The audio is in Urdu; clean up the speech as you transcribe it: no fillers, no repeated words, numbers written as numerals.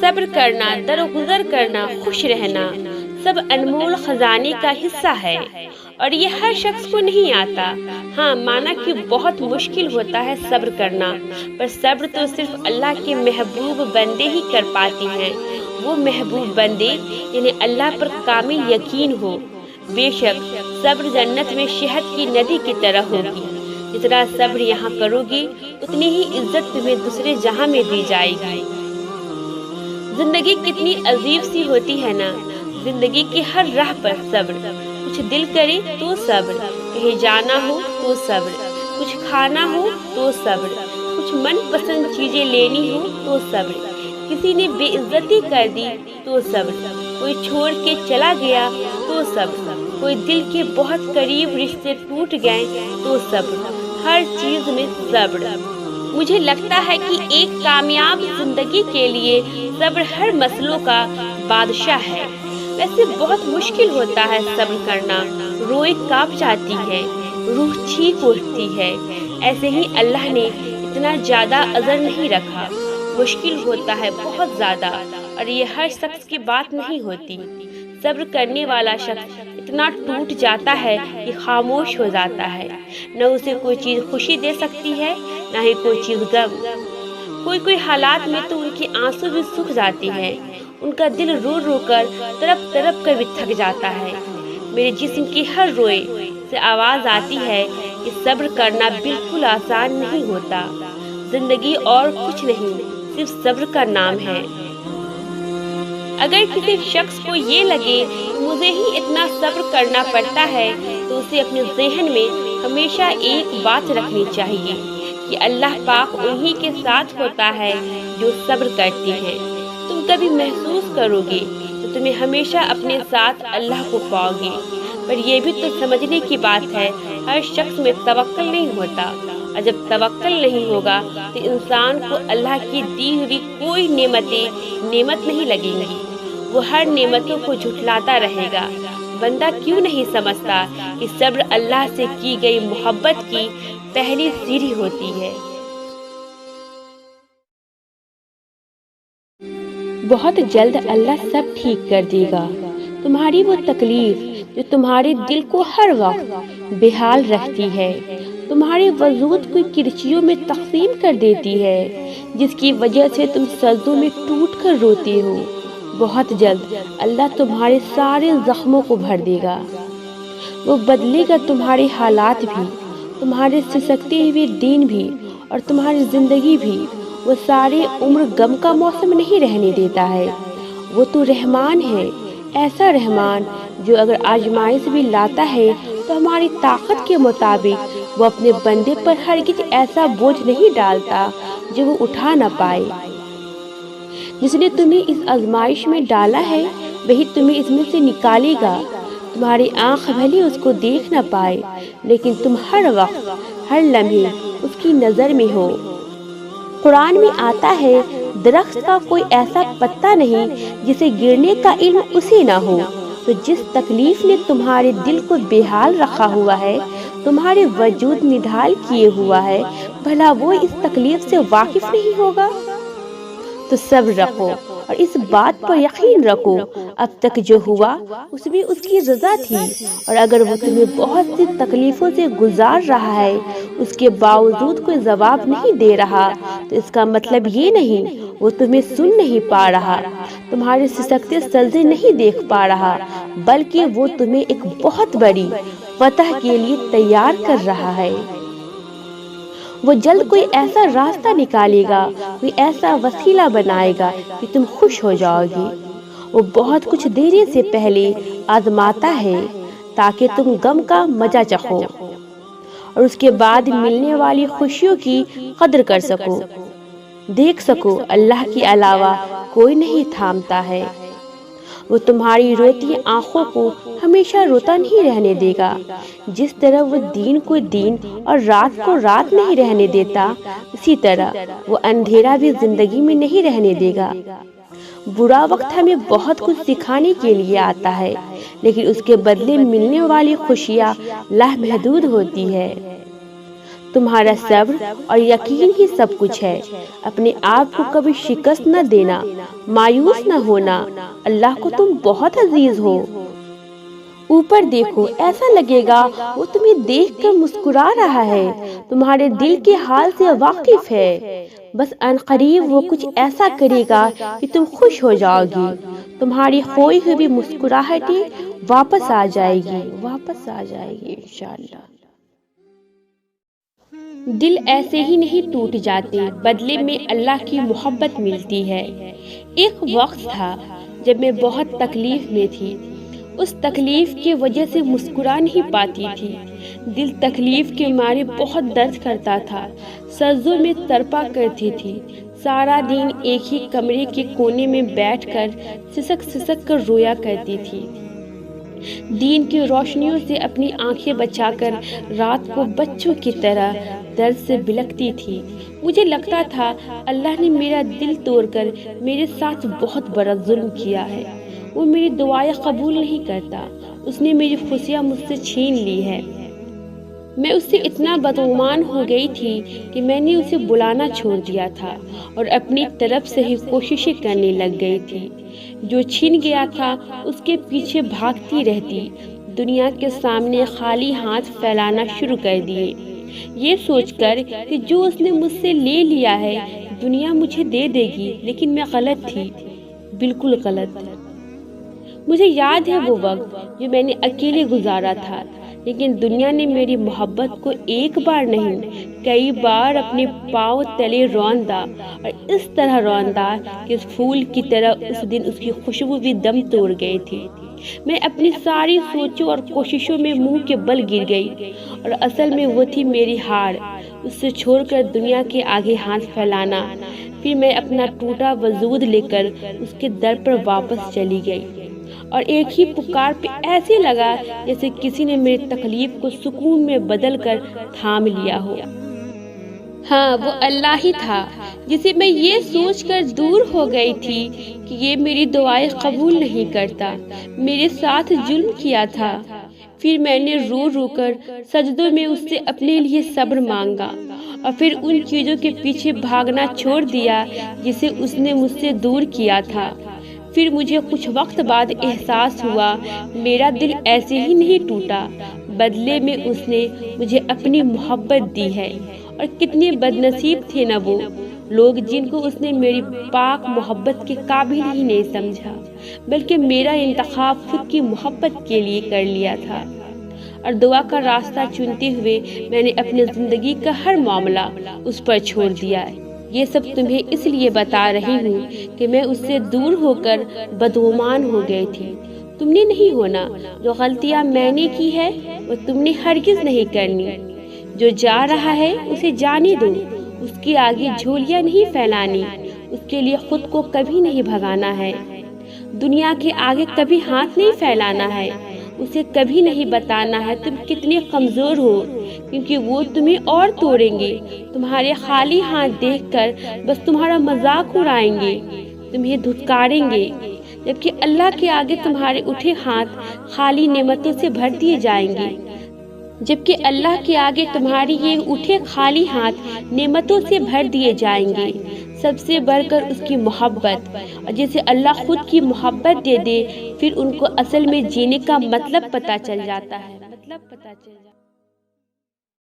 صبر کرنا، درگزر کرنا، خوش رہنا سب انمول خزانے کا حصہ ہے اور یہ ہر شخص کو نہیں آتا۔ ہاں، مانا کہ بہت مشکل ہوتا ہے صبر کرنا، پر صبر تو صرف اللہ کے محبوب بندے ہی کر پاتے ہیں۔ وہ محبوب بندے یعنی اللہ پر کامل یقین ہو۔ بے شک صبر جنت میں شہد کی ندی کی طرح ہوگی۔ جتنا صبر یہاں کرو گی اتنی ہی عزت تمہیں دوسرے جہاں میں دی جائے گی۔ زندگی کتنی عجیب سی ہوتی ہے نا، زندگی کی ہر راہ پر صبر، کچھ دل کرے تو صبر، کہیں جانا ہو تو صبر، کچھ کھانا ہو تو صبر، کچھ من پسند چیزیں لینی ہو تو صبر، کسی نے بے عزتی کر دی تو صبر، کوئی چھوڑ کے چلا گیا تو صبر، کوئی دل کے بہت قریب رشتے ٹوٹ گئے تو صبر، ہر چیز میں صبر۔ مجھے لگتا ہے کہ ایک کامیاب زندگی کے لیے صبر ہر مسئلوں کا بادشاہ ہے۔ ویسے بہت مشکل ہوتا ہے صبر کرنا، روح کانپ جاتی ہے، روح چیخ اٹھتی ہے۔ ایسے ہی اللہ نے اتنا زیادہ اجر نہیں رکھا، مشکل ہوتا ہے بہت زیادہ، اور یہ ہر شخص کی بات نہیں ہوتی۔ صبر کرنے والا شخص اتنا ٹوٹ جاتا ہے کہ خاموش ہو جاتا ہے، نہ اسے کوئی چیز خوشی دے سکتی ہے نہ ہی کوئی چیز غم۔ کوئی حالات میں تو ان کے آنسو بھی سوکھ جاتے ہیں، ان کا دل رو رو کر تڑپ تڑپ کر بھی تھک جاتا ہے۔ میرے جسم کی ہر روئے سے آواز آتی ہے کہ صبر کرنا بالکل آسان نہیں ہوتا۔ زندگی اور کچھ نہیں، صرف صبر کا نام ہے۔ اگر کسی شخص کو یہ لگے کہ مجھے ہی اتنا صبر کرنا پڑتا ہے تو اسے اپنے ذہن میں ہمیشہ ایک بات رکھنی چاہیے کہ اللہ پاک انہی کے ساتھ ہوتا ہے جو صبر کرتے ہیں۔ تم کبھی محسوس کرو گے تو تمہیں ہمیشہ اپنے ساتھ اللہ کو پاؤ گے، پر یہ بھی تو سمجھنے کی بات ہے ہر شخص میں توکل نہیں ہوتا، اور جب توکل نہیں ہوگا تو انسان کو اللہ کی دی ہوئی کوئی نعمت نہیں لگیں گی، وہ ہر نعمتوں کو جھٹلاتا رہے گا۔ بندہ کیوں نہیں سمجھتا کہ صبر اللہ سے کی گئی محبت کی پہلی سیڑھی ہوتی ہے۔ بہت جلد اللہ سب ٹھیک کر دے گا۔ تمہاری وہ تکلیف جو تمہارے دل کو ہر وقت بے حال رکھتی ہے، تمہارے وجود کو کرچیوں میں تقسیم کر دیتی ہے، جس کی وجہ سے تم سجدوں میں ٹوٹ کر روتے ہو، بہت جلد اللہ تمہارے سارے زخموں کو بھر دے گا۔ وہ بدلے گا تمہارے حالات بھی، تمہارے سسکتے ہوئے دین بھی اور تمہاری زندگی بھی۔ وہ سارے عمر غم کا موسم نہیں رہنے دیتا ہے۔ وہ تو رحمان ہے، ایسا رحمان جو اگر آزمائش بھی لاتا ہے تو ہماری طاقت کے مطابق وہ اپنے بندے پر ہرگز ایسا بوجھ نہیں ڈالتا جو وہ اٹھا نہ پائے۔ جس نے تمہیں اس آزمائش میں ڈالا ہے وہی تمہیں اس میں سے نکالے گا۔ تمہاری آنکھ بھلی اس کو دیکھ نہ پائے، لیکن تم ہر وقت ہر لمحے اس کی نظر میں ہو۔ قرآن میں آتا ہے، درخت کا کوئی ایسا پتا نہیں جسے گرنے کا علم اسے نہ ہو۔ تو جس تکلیف نے تمہارے دل کو بے حال رکھا ہوا ہے، تمہارے وجود نڈھال کیے ہوا ہے، بھلا وہ اس تکلیف سے واقف نہیں ہوگا؟ تو صبر رکھو اور اس بات پر یقین رکھو، اب تک جو ہوا اس میں اس کی رضا تھی، اور اگر وہ تمہیں بہت سی تکلیفوں سے گزار رہا ہے اس کے باوجود کوئی جواب نہیں دے رہا تو اس کا مطلب یہ نہیں وہ تمہیں سن نہیں پا رہا، تمہارے سسکتے سجدے نہیں دیکھ پا رہا، بلکہ وہ تمہیں ایک بہت بڑی فتح کے لیے تیار کر رہا ہے۔ وہ جلد کوئی ایسا راستہ نکالے گا، کوئی ایسا وسیلہ بنائے گا کہ تم خوش ہو جاؤ گی۔ وہ بہت کچھ دینے سے پہلے آزماتا ہے تاکہ تم غم کا مزہ چکھو اور اس کے بعد ملنے والی خوشیوں کی قدر کر سکو، دیکھ سکو اللہ کے علاوہ کوئی نہیں تھامتا ہے۔ وہ تمہاری روتی آنکھوں کو ہمیشہ روتا نہیں رہنے دے گا، جس طرح وہ دین کو دین اور رات کو رات نہیں رہنے دیتا، اسی طرح وہ اندھیرا بھی زندگی میں نہیں رہنے دے گا۔ برا وقت ہمیں بہت کچھ سکھانے کے لیے آتا ہے، لیکن اس کے بدلے ملنے والی خوشیاں لامحدود ہوتی ہے۔ تمہارا صبر اور یقین ہی سب کچھ ہے۔ اپنے آپ کو کبھی شکست نہ دینا، مایوس نہ ہونا، اللہ کو تم بہت عزیز ہو۔ اوپر دیکھو، ایسا لگے گا وہ تمہیں دیکھ کر مسکرا رہا ہے، تمہارے دل کے حال سے واقف ہے۔ بس عنقریب وہ کچھ ایسا کرے گا کہ تم خوش ہو جاؤ گی، تمہاری کھوئی ہوئی بھی مسکراہٹیں واپس آ جائے گی انشاءاللہ۔ دل ایسے ہی نہیں ٹوٹ جاتے، بدلے میں اللہ کی محبت ملتی ہے۔ ایک وقت تھا جب میں بہت تکلیف میں تھی، اس تکلیف کی وجہ سے مسکرا نہیں پاتی تھی۔ دل تکلیف کے مارے بہت درد کرتا تھا، سجدوں میں تڑپا کرتی تھی، سارا دن ایک ہی کمرے کے کونے میں بیٹھ کر سسک کر رویا کرتی تھی۔ دین کی روشنیوں سے اپنی آنکھیں بچا کر رات کو بچوں کی طرح درد سے بلکتی تھی۔ مجھے لگتا تھا اللہ نے میرا دل توڑ کر میرے ساتھ بہت بڑا ظلم کیا ہے، وہ میری دعائیں قبول نہیں کرتا، اس نے میری خوشیاں مجھ سے چھین لی ہے۔ میں اس سے اتنا بدگمان ہو گئی تھی کہ میں نے اسے بلانا چھوڑ دیا تھا اور اپنی طرف سے ہی کوششیں کرنے لگ گئی تھی۔ جو چھن گیا تھا اس کے پیچھے بھاگتی رہتی، دنیا کے سامنے خالی ہاتھ پھیلانا شروع کر دیے، یہ سوچ کر کہ جو اس نے مجھ سے لے لیا ہے دنیا مجھے دے دے گی، لیکن میں غلط تھی، بالکل غلط۔ مجھے یاد ہے وہ وقت جو میں نے اکیلے گزارا تھا، لیکن دنیا نے میری محبت کو ایک بار نہیں کئی بار اپنے پاؤں تلے روندا، اور اس طرح روندا کہ اس پھول کی طرح اس دن اس کی خوشبو بھی دم توڑ گئی تھی۔ میں اپنی ساری سوچوں اور کوششوں میں منہ کے بل گر گئی، اور اصل میں وہ تھی میری ہار، اس سے چھوڑ کر دنیا کے آگے ہاتھ پھیلانا۔ پھر میں اپنا ٹوٹا وجود لے کر اس کے در پر واپس چلی گئی، اور ایک ہی پکار پہ ایسے لگا جیسے کسی نے میری تکلیف کو سکون میں بدل کر تھام لیا ہو۔ ہاں، وہ اللہ ہی تھا جسے میں یہ سوچ کر دور ہو گئی تھی کہ یہ میری دعائیں قبول نہیں کرتا، میرے ساتھ ظلم کیا تھا۔ پھر میں نے رو رو کر سجدوں میں اس سے اپنے لیے صبر مانگا، اور پھر ان چیزوں کے پیچھے بھاگنا چھوڑ دیا جسے اس نے مجھ سے دور کیا تھا۔ پھر مجھے کچھ وقت بعد احساس ہوا میرا دل ایسے ہی نہیں ٹوٹا، بدلے میں اس نے مجھے اپنی محبت دی ہے، اور کتنے بد نصیب تھے نا وہ لوگ جن کو اس نے میری پاک محبت کے قابل ہی نہیں سمجھا، بلکہ میرا انتخاب خود کی محبت کے لیے کر لیا تھا۔ اور دعا کا راستہ چنتے ہوئے میں نے اپنی زندگی کا ہر معاملہ اس پر چھوڑ دیا ہے۔ یہ سب تمہیں اس لیے بتا رہی ہوں کہ میں اس سے دور ہو کر بدگمان ہو گئی تھی۔ تم نے نہیں ہونا، جو غلطیاں میں نے کی ہے وہ تم نے ہرگز نہیں کرنی۔ جو جا رہا ہے اسے جانے دو، اس کے آگے جھولیاں نہیں پھیلانی، اس کے لیے خود کو کبھی نہیں بھگانا ہے، دنیا کے آگے کبھی ہاتھ نہیں پھیلانا ہے، اسے کبھی نہیں بتانا ہے تم کتنے کمزور ہو، کیونکہ وہ تمہیں اور توڑیں گے، تمہارے خالی ہاتھ دیکھ کر بس تمہارا مذاق اڑائیں گے، تمہیں دھتکاریں گے، جبکہ اللہ کے آگے تمہارے اٹھے ہاتھ خالی نعمتوں سے بھر دیے جائیں گے، جبکہ اللہ کے آگے تمہاری یہ اٹھے خالی ہاتھ نعمتوں سے بھر دیے جائیں گے، سب سے بڑھ کر اس کی محبت، اور جسے اللہ خود کی محبت دے دے پھر ان کو اصل میں جینے کا مطلب پتہ چل جاتا ہے۔